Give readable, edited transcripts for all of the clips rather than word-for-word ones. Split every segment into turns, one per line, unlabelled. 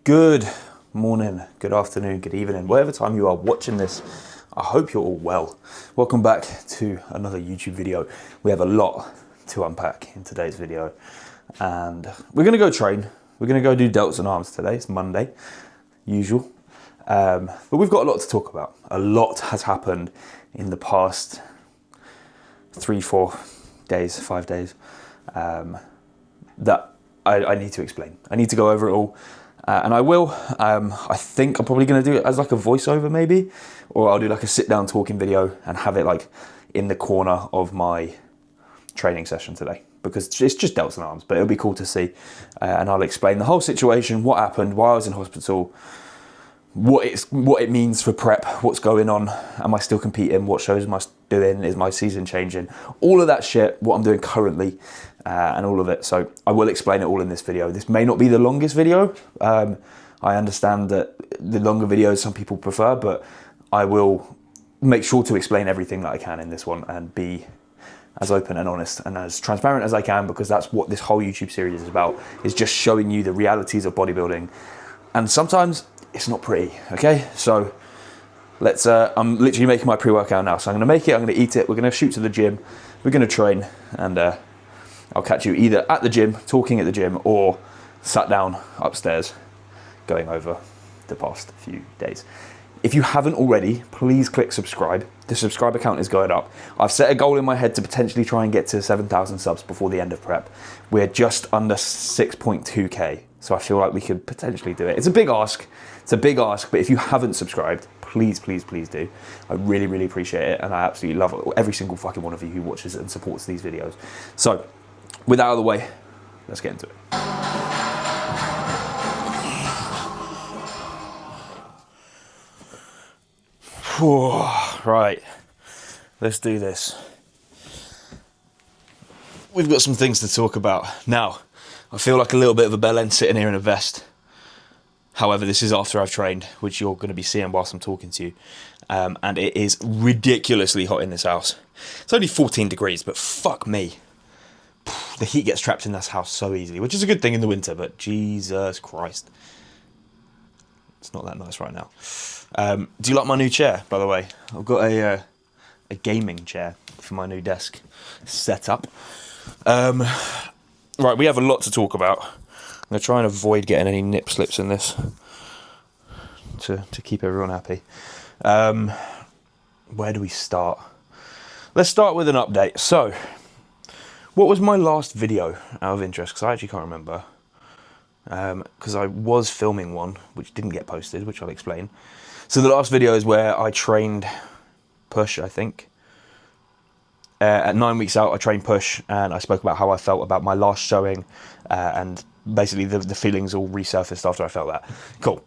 Good morning, good afternoon, good evening, whatever time you are watching this. I hope you're all well. Welcome back to another YouTube video. We have a lot to unpack in today's video, and we're gonna go train. We're gonna go do delts and arms today. It's Monday, usual, but we've got a lot to talk about. A lot has happened in the past 3-4 days, 5 days, that I need to explain. I need to go over it all. And I will. I think I'm probably going to do it as like a voiceover maybe, or I'll do like a sit down talking video and have it like in the corner of my training session today, because it's just delts and arms, but it'll be cool to see. And I'll explain the whole situation, what happened, why I was in hospital, what it means for prep, what's going on, am I still competing, what shows am I doing, is my season changing, all of that shit, what I'm doing currently, and all of it. So I will explain it all in this video. This may not be the longest video. I understand that the longer videos some people prefer, but I will make sure to explain everything that I can in this one and be as open and honest and as transparent as I can, because that's what this whole YouTube series is about, is just showing you the realities of bodybuilding. And sometimes it's not pretty, okay? So let's, I'm literally making my pre-workout now. So I'm gonna make it, I'm gonna eat it, we're gonna shoot to the gym, we're gonna train, and I'll catch you either at the gym, talking at the gym, or sat down upstairs, going over the past few days. If you haven't already, please click subscribe. The subscriber count is going up. I've set a goal in my head to potentially try and get to 7,000 subs before the end of prep. We're just under 6.2K, so I feel like we could potentially do it. It's a big ask, but if you haven't subscribed, please, please, please do. I really, really appreciate it, and I absolutely love every single fucking one of you who watches and supports these videos. So, with that out of the way, let's get into it. Right, let's do this. We've got some things to talk about. Now, I feel like a little bit of a bellend sitting here in a vest. However, this is after I've trained, which you're going to be seeing whilst I'm talking to you. And it is ridiculously hot in this house. It's only 14 degrees, but fuck me. The heat gets trapped in this house so easily, which is a good thing in the winter, but Jesus Christ. It's not that nice right now. Do you like my new chair, by the way? I've got a gaming chair for my new desk setup. Right, we have a lot to talk about. I'm going to try and avoid getting any nip slips in this to keep everyone happy. Where do we start? Let's start with an update. So, what was my last video out of interest? Because I actually can't remember. Because I was filming one, which didn't get posted, which I'll explain. So the last video is where I trained push, I think. At 9 weeks out, I trained push, and I spoke about how I felt about my last showing, and basically the feelings all resurfaced after I felt that. Cool.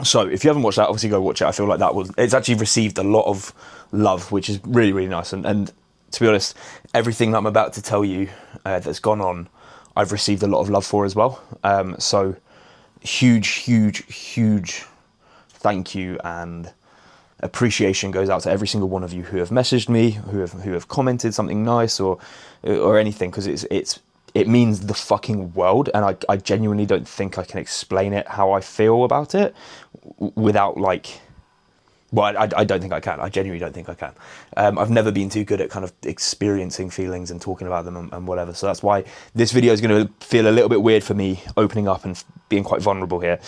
So if you haven't watched that, obviously go watch it. I feel like it's actually received a lot of love, which is really, really nice. And to be honest, everything that I'm about to tell you that's gone on, I've received a lot of love for as well. So huge thank you and appreciation goes out to every single one of you who have messaged me, who have commented something nice or anything, because it means the fucking world, and I genuinely don't think I can explain it how I feel about it without like. Well, I don't think I can. I genuinely don't think I can. I've never been too good at kind of experiencing feelings and talking about them and whatever. So that's why this video is going to feel a little bit weird for me, opening up and being quite vulnerable here.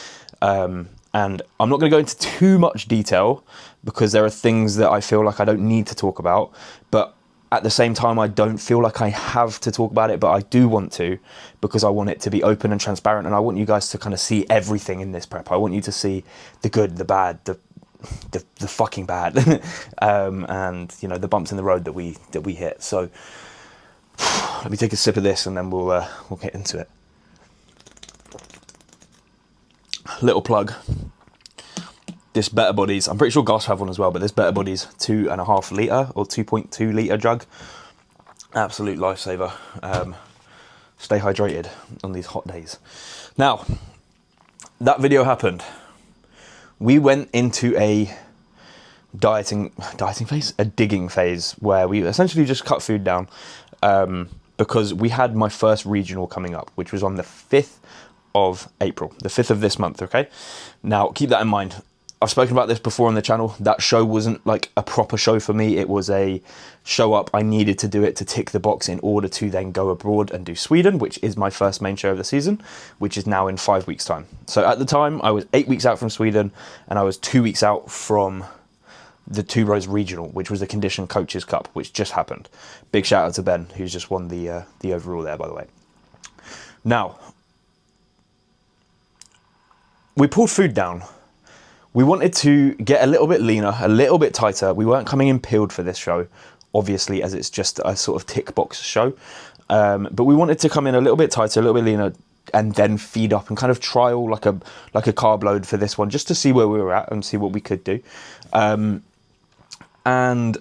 And I'm not going to go into too much detail because there are things that I feel like I don't need to talk about. But at the same time, I don't feel like I have to talk about it, but I do want to, because I want it to be open and transparent. And I want you guys to kind of see everything in this prep. I want you to see the good, the bad, the fucking bad, and you know, the bumps in the road that we hit. So let me take a sip of this and then we'll get into it. Little plug. This Better Bodies, I'm pretty sure Gas have one as well, but this Better Bodies 2.5 litre or 2.2 litre jug, absolute lifesaver. Stay hydrated on these hot days. Now, that video happened. We went into a dieting phase, a digging phase, where we essentially just cut food down, because we had my first regional coming up, which was on the 5th of April, the 5th of this month, okay? Now, keep that in mind. I've spoken about this before on the channel. That show wasn't like a proper show for me. It was a show up. I needed to do it to tick the box in order to then go abroad and do Sweden, which is my first main show of the season, which is now in 5 weeks' time. So at the time, I was 8 weeks out from Sweden, and I was 2 weeks out from the Two Bros Regional, which was the Condition Coaches Cup, which just happened. Big shout out to Ben, who's just won the overall there, by the way. Now, we pulled food down. We wanted to get a little bit leaner, a little bit tighter. We weren't coming in peeled for this show, obviously, as it's just a sort of tick box show. But we wanted to come in a little bit tighter, a little bit leaner, and then feed up and kind of trial like a carb load for this one, just to see where we were at and see what we could do. And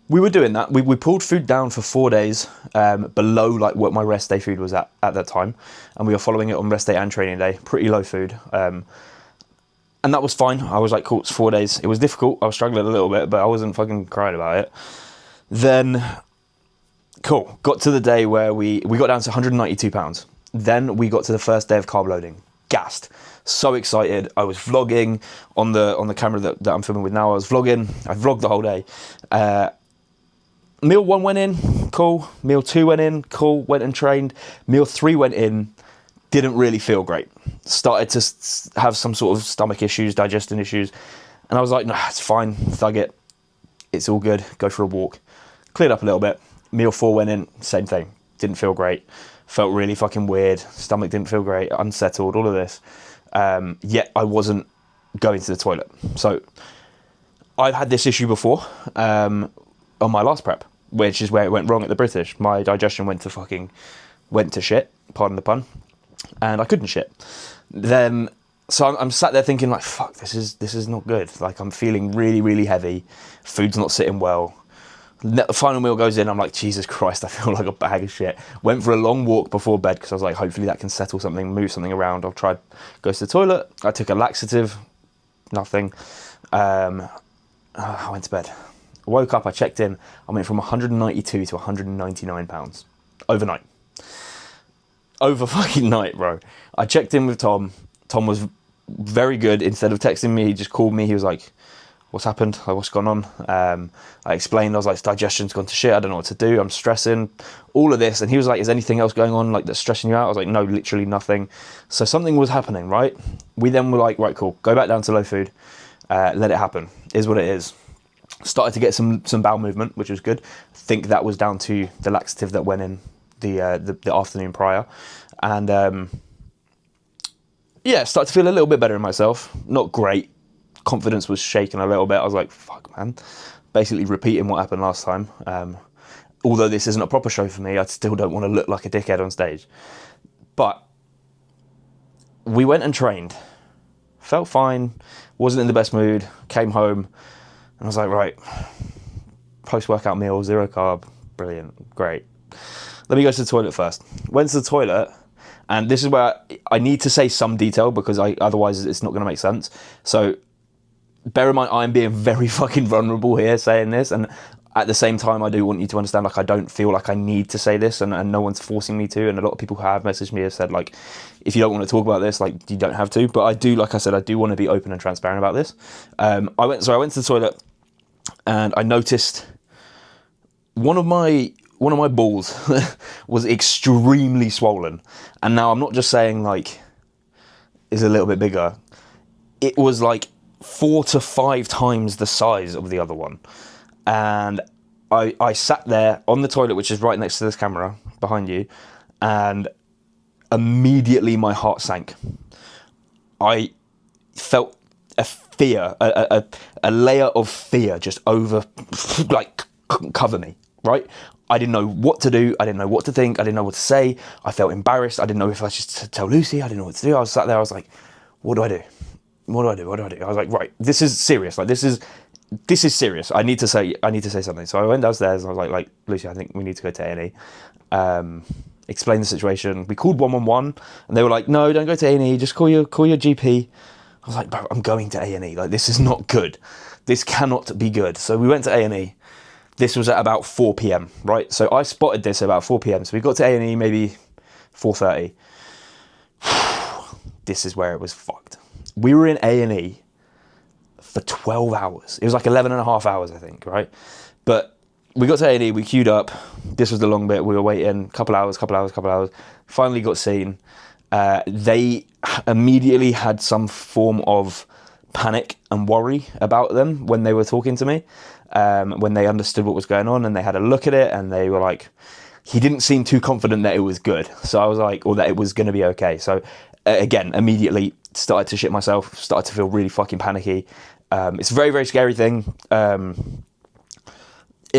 we were doing that. We pulled food down for 4 days below like what my rest day food was at that time. And we were following it on rest day and training day, pretty low food. And that was fine. I was like, cool, it's 4 days. It was difficult. I was struggling a little bit, but I wasn't fucking crying about it. Then, cool. Got to the day where we got down to 192 pounds. Then we got to the first day of carb loading. Gassed. So excited. I was vlogging on the camera that I'm filming with now. I was vlogging. I vlogged the whole day. Meal 1 went in. Cool. Meal 2 went in. Cool. Went and trained. Meal 3 went in. Didn't really feel great. Started to have some sort of stomach issues, digestion issues. And I was like, nah, it's fine. Thug it. It's all good. Go for a walk. Cleared up a little bit. Meal 4 went in. Same thing. Didn't feel great. Felt really fucking weird. Stomach didn't feel great. Unsettled. All of this. Yet I wasn't going to the toilet. So I've had this issue before on my last prep, which is where it went wrong at the British. My digestion went to shit. Pardon the pun. And I couldn't shit. Then, so I'm sat there thinking like, fuck, this is not good. Like I'm feeling really, really heavy. Food's not sitting well. The final meal goes in. I'm like, Jesus Christ, I feel like a bag of shit. Went for a long walk before bed because I was like, hopefully that can settle something, move something around. I'll try, go to the toilet. I took a laxative, nothing. I went to bed. I woke up, I checked in. I went from 192 to 199 pounds overnight. Over fucking night, bro. I checked in with Tom. Tom was very good. Instead of texting me, he just called me. He was like, what's happened? Like, what's gone on? I explained. I was like, digestion's gone to shit. I don't know what to do. I'm stressing. All of this. And he was like, is anything else going on like that's stressing you out? I was like, no, literally nothing. So something was happening, right? We then were like, right, cool. Go back down to low food. Let it happen. Is what it is. Started to get some bowel movement, which was good. I think that was down to the laxative that went in the afternoon prior, and started to feel a little bit better in myself. Not great. Confidence was shaking a little bit. I was like, fuck, man. Basically repeating what happened last time. Although this isn't a proper show for me, I still don't want to look like a dickhead on stage. But we went and trained. Felt fine. Wasn't in the best mood. Came home and I was like, right, post-workout meal, 0 carb. Brilliant. Great. Let me go to the toilet first. Went to the toilet, and this is where I need to say some detail because otherwise it's not going to make sense. So bear in mind, I'm being very fucking vulnerable here saying this, and at the same time, I do want you to understand, like, I don't feel like I need to say this, and no one's forcing me to, and a lot of people who have messaged me have said, like, if you don't want to talk about this, like, you don't have to, but I do, like I said, I do want to be open and transparent about this. I went to the toilet, and I noticed one of my balls was extremely swollen. And now I'm not just saying like is a little bit bigger. It was like 4 to 5 times the size of the other one. And I sat there on the toilet, which is right next to this camera behind you, and immediately my heart sank. I felt a fear, a layer of fear just cover me, right? I didn't know what to do. I didn't know what to think. I didn't know what to say. I felt embarrassed. I didn't know if I should tell Lucy. I didn't know what to do. I was sat there. I was like, what do I do? What do I do? What do I do? I was like, right, this is serious. Like, this is serious. I need to say something. So I went downstairs and I was like, Lucy, I think we need to go to A&E. Explain the situation. We called 111 and they were like, no, don't go to A&E. Just call your GP. I was like, bro, I'm going to A&E. Like, this is not good. This cannot be good. So we went to A&E. This was at about 4 p.m, right? So I spotted this at about 4 p.m. So we got to A&E maybe 4:30. this is where it was fucked. We were in A&E for 12 hours. It was like 11 and a half hours, I think, right? But we got to A&E, we queued up. This was the long bit. We were waiting, couple hours. Finally got seen. They immediately had some form of panic and worry about them when they were talking to me, when they understood what was going on, and they had a look at it, and they were like, he didn't seem too confident that it was good. So I was like, or that it was going to be okay. So again, immediately started to shit myself, started to feel really fucking panicky. It's a very, very scary thing.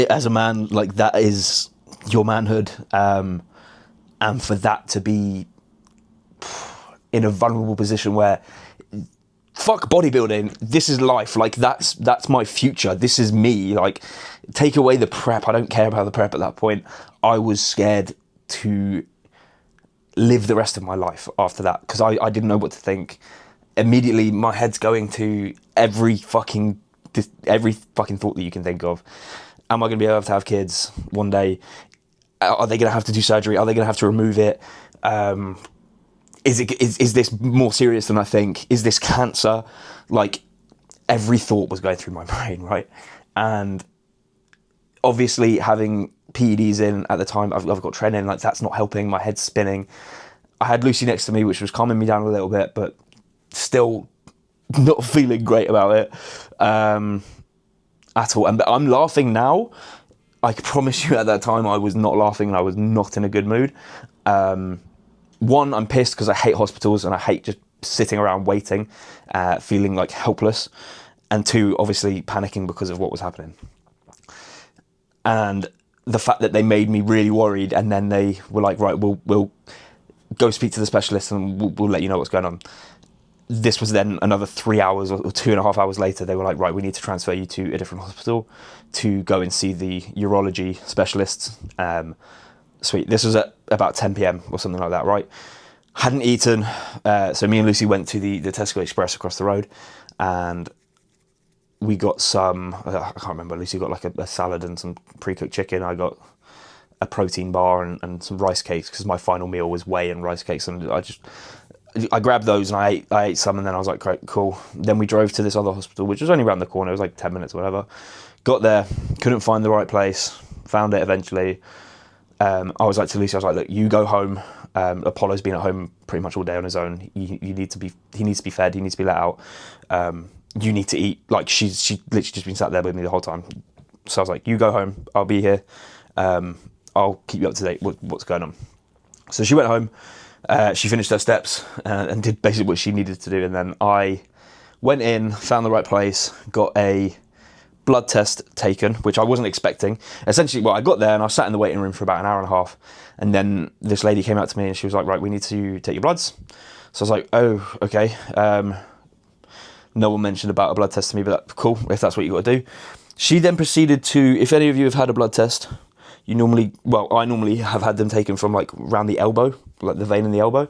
As a man, like, that is your manhood. And for that to be in a vulnerable position where, fuck bodybuilding, this is life, like, that's my future, this is me, like, take away the prep, I don't care about the prep at that point. I was scared to live the rest of my life after that, because I didn't know what to think. Immediately my head's going to every fucking thought that you can think of. Am I going to be able to have kids one day? Are they going to have to do surgery? Are they going to have to remove it? Is this more serious than I think? Is this cancer? Like, every thought was going through my brain, right? And obviously having PEDs in at the time, I've got treading, like, that's not helping, my head's spinning. I had Lucy next to me, which was calming me down a little bit, but still not feeling great about it at all. And I'm laughing now. I can promise you at that time I was not laughing and I was not in a good mood. One, I'm pissed because I hate hospitals and I hate just sitting around waiting, feeling like helpless. And two, obviously panicking because of what was happening. And the fact that they made me really worried, and then they were like, right, we'll go speak to the specialist and we'll let you know what's going on. This was then another 3 hours or 2.5 hours later. They were like, right, we need to transfer you to a different hospital to go and see the urology specialists. Sweet. This was at about 10 p.m. or something like that, right? Hadn't eaten. So me and Lucy went to the Tesco Express across the road, and we got some, I can't remember, Lucy got like a salad and some pre-cooked chicken. I got a protein bar and some rice cakes, because my final meal was whey and rice cakes, and I grabbed those and I ate some, and then I was like, great, cool. Then we drove to this other hospital, which was only around the corner. It was like 10 minutes or whatever. Got there, couldn't find the right place, found it eventually. I was like to Lucy, I was like, look, you go home. Apollo's been at home pretty much all day on his own. He needs to be fed, he needs to be let out. You need to eat. Like, she literally just been sat there with me the whole time. So I was like, you go home, I'll be here. I'll keep you up to date with what's going on. So she went home, she finished her steps and did basically what she needed to do. And then I went in, found the right place, got a blood test taken, which I wasn't expecting. Essentially, well, I got there and I sat in the waiting room for about an hour and a half. And then this lady came out to me and she was like, right, we need to take your bloods. So I was like, oh, okay. No one mentioned about a blood test to me, but cool, if that's what you got to do. She then proceeded to, if any of you have had a blood test, I normally have had them taken from like around the elbow, like the vein in the elbow.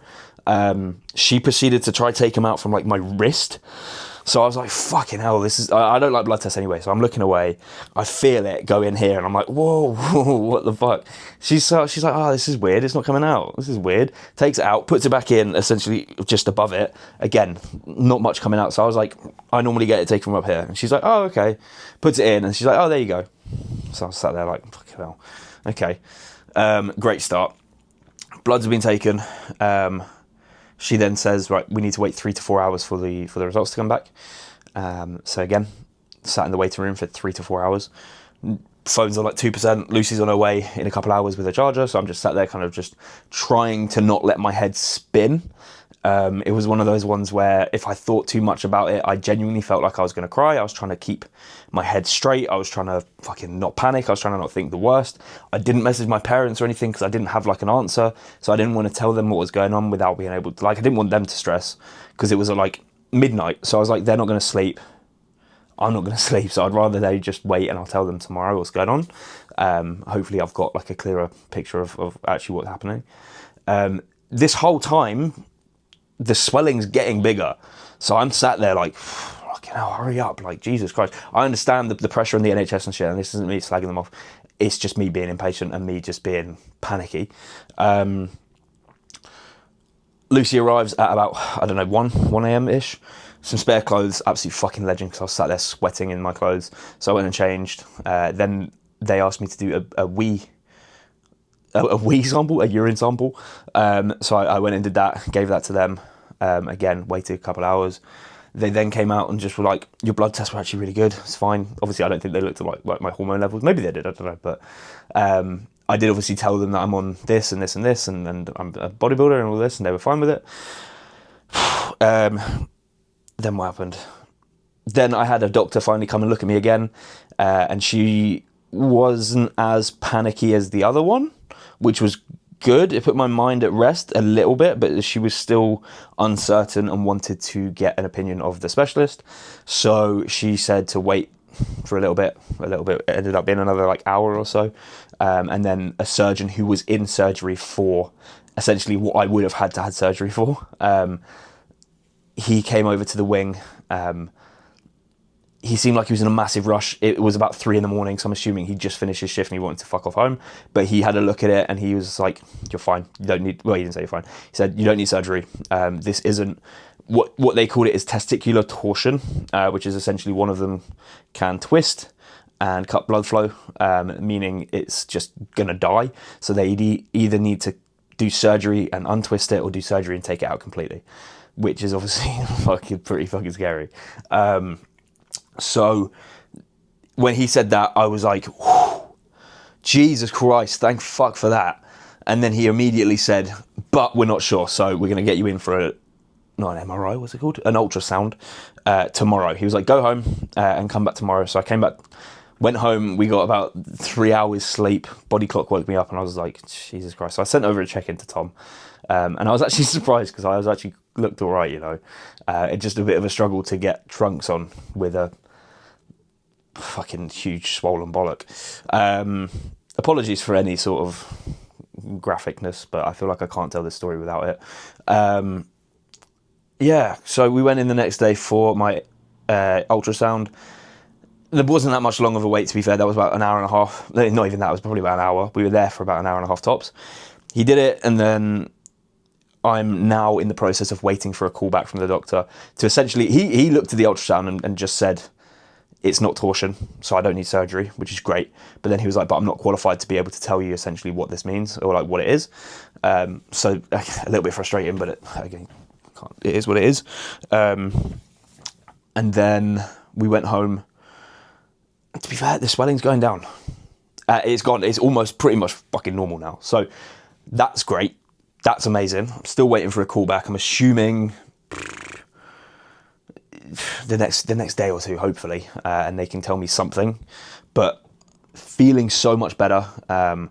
She proceeded to try take them out from like my wrist. So I was like, fucking hell, I don't like blood tests anyway, so I'm looking away. I feel it go in here and I'm like, whoa, what the fuck? She's like, oh, this is weird, it's not coming out. This is weird. Takes it out, puts it back in, essentially just above it. Again, not much coming out. So I was like, I normally get it taken from up here. And she's like, oh, okay. Puts it in and she's like, oh, there you go. So I sat there like, fucking hell. Okay. Great start. Bloods have been taken. She then says, right, we need to wait 3 to 4 hours for the results to come back. So again, sat in the waiting room for 3 to 4 hours. Phone's on like 2%. Lucy's on her way in a couple of hours with her charger. So I'm just sat there kind of just trying to not let my head spin. It was one of those ones where if I thought too much about it, I genuinely felt like I was going to cry. I was trying to keep my head straight. I was trying to fucking not panic. I was trying to not think the worst. I didn't message my parents or anything because I didn't have like an answer. So I didn't want to tell them what was going on without being able to, like, I didn't want them to stress because it was at like midnight. So I was like, they're not going to sleep. I'm not going to sleep. So I'd rather they just wait and I'll tell them tomorrow what's going on. Hopefully I've got like a clearer picture of actually what's happening. This whole time, the swelling's getting bigger. So I'm sat there like, fucking hell, hurry up, like, Jesus Christ. I understand the pressure on the NHS and shit, and this isn't me slagging them off. It's just me being impatient and me just being panicky. Lucy arrives at about, I don't know, 1 a.m. ish. Some spare clothes, absolutely fucking legend, because I was sat there sweating in my clothes. So I went and changed. Then they asked me to do a wee sample, a urine sample. So I went and did that, gave that to them. Again, waited a couple of hours. They then came out and just were like, your blood tests were actually really good. It's fine. Obviously, I don't think they looked at like my hormone levels. Maybe they did, I don't know. But I did obviously tell them that I'm on this and this and this, and I'm a bodybuilder and all this, and they were fine with it. Then what happened? Then I had a doctor finally come and look at me again, and she wasn't as panicky as the other one, which was good. It put my mind at rest a little bit, but she was still uncertain and wanted to get an opinion of the specialist. So she said to wait for a little bit. It ended up being another like hour or so. And then a surgeon who was in surgery for essentially what I would have had to have surgery for. He came over to the wing. He seemed like he was in a massive rush. It was about 3 a.m, so I'm assuming he just finished his shift and he wanted to fuck off home. But he had a look at it and he was like, you're fine. You don't need, well, he didn't say you're fine. He said, you don't need surgery. This isn't, what they called it is testicular torsion, which is essentially one of them can twist and cut blood flow, meaning it's just going to die. So they either need to do surgery and untwist it or do surgery and take it out completely, which is obviously pretty fucking scary. So when he said that, I was like, Jesus Christ, thank fuck for that. And then he immediately said, but we're not sure, so we're going to get you in for not an MRI, what's it called? An ultrasound tomorrow. He was like, go home and come back tomorrow. So I came back, went home, we got about 3 hours sleep. Body clock woke me up and I was like, Jesus Christ. So I sent over a check-in to Tom. And I was actually surprised because I was actually looked all right, you know. It's just a bit of a struggle to get trunks on with a fucking huge swollen bollock. Apologies for any sort of graphicness, but I feel like I can't tell this story without it. Yeah, so we went in the next day for my ultrasound. There wasn't that much long of a wait, to be fair. That was about an hour and a half. Not even that, it was probably about an hour. We were there for about an hour and a half tops. He did it, and then I'm now in the process of waiting for a call back from the doctor to essentially, he looked at the ultrasound and just said, it's not torsion, so I don't need surgery, which is great. But then he was like, but I'm not qualified to be able to tell you essentially what this means or like what it is. So a little bit frustrating, but again, it is what it is. And then we went home. To be fair, the swelling's going down. It's gone. It's almost pretty much fucking normal now. So that's great. That's amazing. I'm still waiting for a call back. I'm assuming the next day or two, hopefully, and they can tell me something. But feeling so much better. And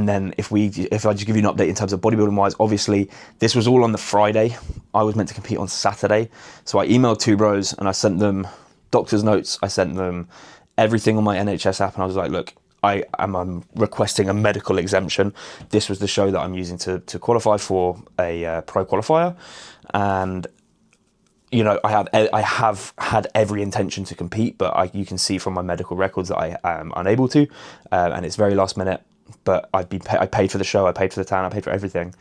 then if I just give you an update in terms of bodybuilding wise, obviously this was all on the Friday. I was meant to compete on Saturday. So I emailed Two Bros and I sent them doctor's notes. I sent them everything on my NHS app. And I was like, look, I'm requesting a medical exemption. This was the show that I'm using to qualify for a pro qualifier. And you know, I have had every intention to compete, but you can see from my medical records that I am unable to, and it's very last minute. But I paid for the show, I paid for the tan, I paid for everything,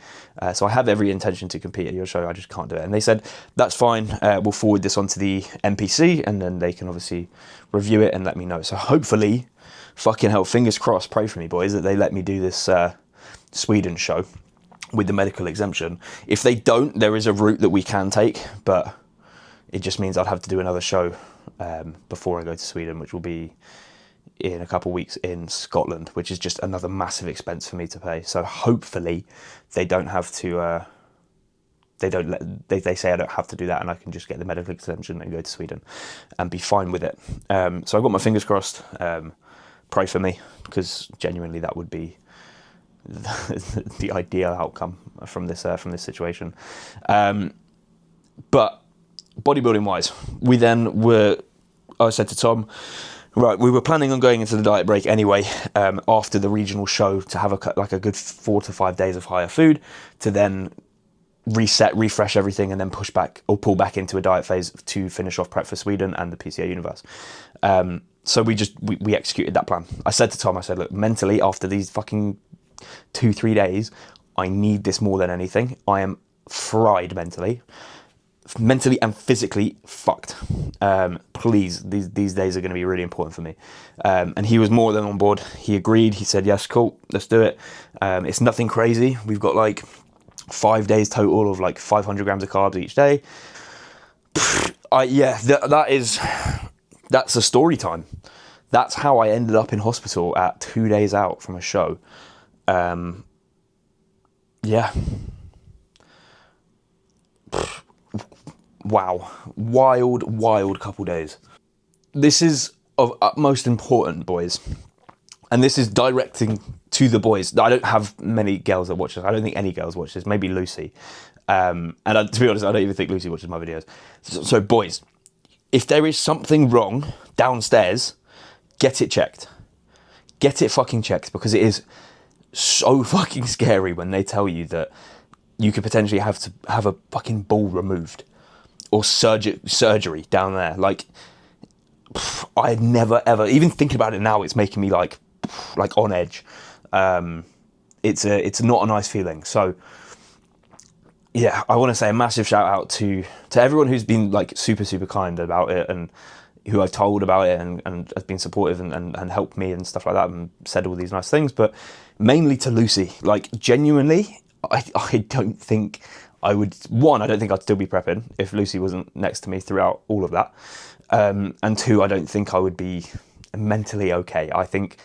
so I have every intention to compete at your show. I just can't do it. And they said that's fine. We'll forward this on to the NPC, and then they can obviously review it and let me know. So hopefully, fucking hell, fingers crossed, pray for me, boys, that they let me do this Sweden show with the medical exemption. If they don't, there is a route that we can take, but it just means I'd have to do another show before I go to Sweden, which will be in a couple of weeks in Scotland, which is just another massive expense for me to pay. So hopefully they don't have to, they say I don't have to do that and I can just get the medical exemption and go to Sweden and be fine with it. So I've got my fingers crossed. Pray for me, because genuinely that would be the ideal outcome from this situation. But bodybuilding wise, I said to Tom, right, we were planning on going into the diet break anyway, after the regional show, to have a good 4 to 5 days of higher food, to then reset, refresh everything, and then pull back into a diet phase to finish off prep for Sweden and the PCA Universe. So we executed that plan. I said to Tom, I said, look, mentally, after these fucking 2-3 days, I need this more than anything. I am fried mentally and physically fucked. Please, these days are going to be really important for me. And he was more than on board. He agreed. He said, yes, cool, let's do it. It's nothing crazy. We've got like 5 days total of like 500 grams of carbs each day. That's a story time. That's how I ended up in hospital at 2 days out from a show. Yeah. Wow. Wild couple days. This is of utmost importance, boys. And this is directing to the boys. I don't have many girls that watch this. I don't think any girls watch this. Maybe Lucy. To be honest, I don't even think Lucy watches my videos. So boys, if there is something wrong downstairs, get it checked. Get it fucking checked, because it is so fucking scary when they tell you that you could potentially have to have a fucking ball removed or surgery down there. Like, I had never ever, even thinking about it now, it's making me like on edge. It's not a nice feeling. So yeah, I want to say a massive shout out to everyone who's been like super kind about it, and who I've told about it, and has been supportive and helped me and stuff like that, and said all these nice things. But mainly to Lucy, like, genuinely, I don't think I would, I don't think I'd still be prepping if Lucy wasn't next to me throughout all of that. And two, I don't think I would be mentally okay. I think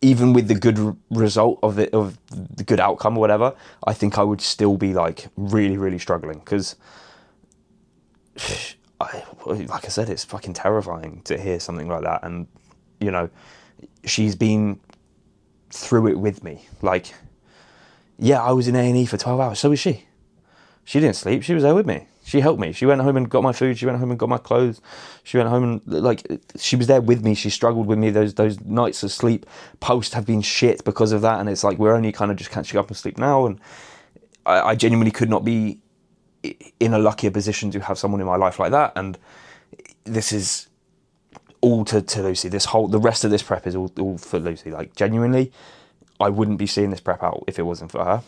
even with the good result of it, of the good outcome or whatever, I think I would still be like really struggling, because like I said, it's fucking terrifying to hear something like that. And, you know, she's been through it with me. Like, yeah, I was in A&E for 12 hours. So was she. She didn't sleep. She was there with me. She helped me. She went home and got my food. She went home and got my clothes. She went home and, like, she was there with me. She struggled with me. Those nights of sleep post have been shit because of that. And it's like, we're only kind of just catching up on sleep now. And I genuinely could not be in a luckier position to have someone in my life like that. And this is all to Lucy. The rest of this prep is all for Lucy. Like, genuinely, I wouldn't be seeing this prep out if it wasn't for her.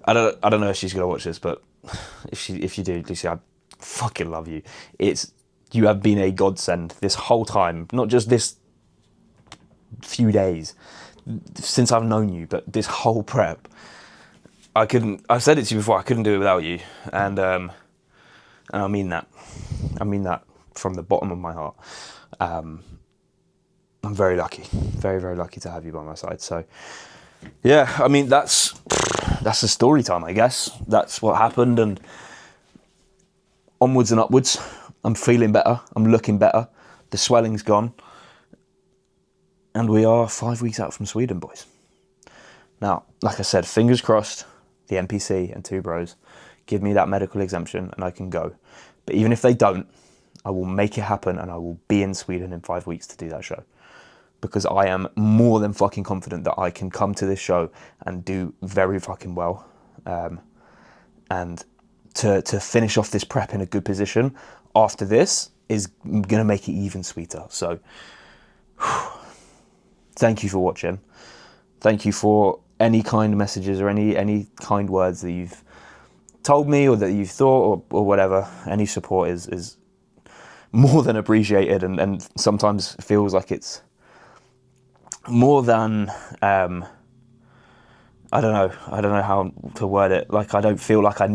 I don't know if she's gonna watch this, but if you do, Lucy, I fucking love you. You have been a godsend this whole time, not just this few days since I've known you, but this whole prep. I've said it to you before, I couldn't do it without you, and I mean that. I mean that from the bottom of my heart. I'm very lucky, very lucky to have you by my side. So yeah, I mean, that's the story time, I guess. That's what happened, and onwards and upwards. I'm feeling better. I'm looking better. The swelling's gone, and we are 5 weeks out from Sweden, boys. Now, like I said, fingers crossed, the NPC and Two Bros give me that medical exemption and I can go. But even if they don't, I will make it happen, and I will be in Sweden in 5 weeks to do that show. Because I am more than fucking confident that I can come to this show and do very fucking well. And to finish off this prep in a good position after this is going to make it even sweeter. So thank you for watching. Thank you for any kind messages or any kind words that you've told me or that you've thought or whatever. Any support is more than appreciated, and sometimes feels like it's more than I don't know how to word it. Like, I don't feel like I'm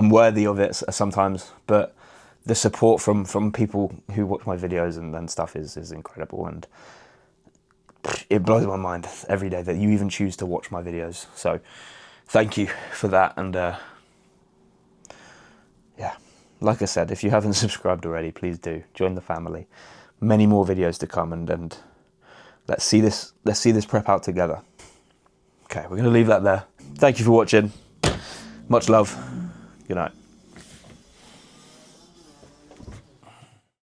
worthy of it sometimes, but the support from people who watch my videos and stuff is incredible, and it blows my mind every day that you even choose to watch my videos. So thank you for that. And yeah, like I said, if you haven't subscribed already, please do join the family. Many more videos to come, and let's see this prep out together. Okay, we're going to leave that there. Thank you for watching. Much love. Good night.